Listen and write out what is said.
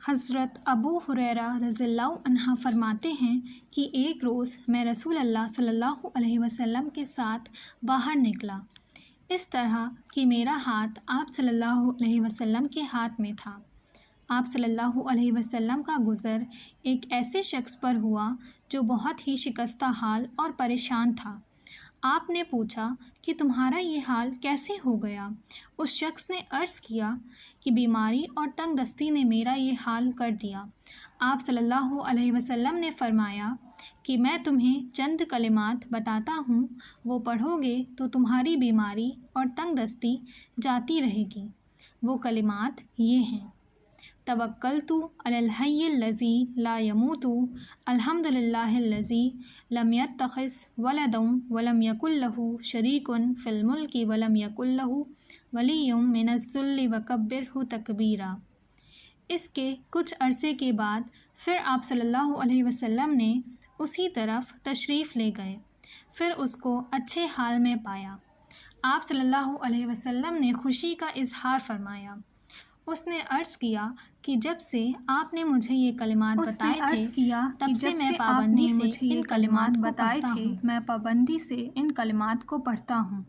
حضرت ابو ہریرہ رضی اللہ عنہ فرماتے ہیں کہ ایک روز میں رسول اللہ صلی اللہ علیہ وسلم کے ساتھ باہر نکلا، اس طرح کہ میرا ہاتھ آپ صلی اللہ علیہ وسلم کے ہاتھ میں تھا۔ آپ صلی اللہ علیہ وسلم کا گزر ایک ایسے شخص پر ہوا جو بہت ہی شکستہ حال اور پریشان تھا۔ آپ نے پوچھا کہ تمہارا یہ حال کیسے ہو گیا؟ اس شخص نے عرض کیا کہ بیماری اور تنگ دستی نے میرا یہ حال کر دیا۔ آپ صلی اللہ علیہ وسلم نے فرمایا کہ میں تمہیں چند کلمات بتاتا ہوں، وہ پڑھو گے تو تمہاری بیماری اور تنگ دستی جاتی رہے گی۔ وہ کلمات یہ ہیں: توکلت علی الحی الذی لا یموت، الحمد للہ الذی لم یتخذ ولدا ولم یکن لہ شریک فی الملک ولم یکن لہ ولی من الذل وکبرہ تکبیرا۔ اس کے کچھ عرصے کے بعد پھر آپ صلی اللہ علیہ وسلم نے اسی طرف تشریف لے گئے، پھر اس کو اچھے حال میں پایا۔ آپ صلی اللہ علیہ وسلم نے خوشی کا اظہار فرمایا۔ اس نے عرض کیا کہ جب سے آپ نے مجھے یہ کلمات بتائے تھے تب سے میں پابندی سے ان کلمات کو پڑھتا ہوں۔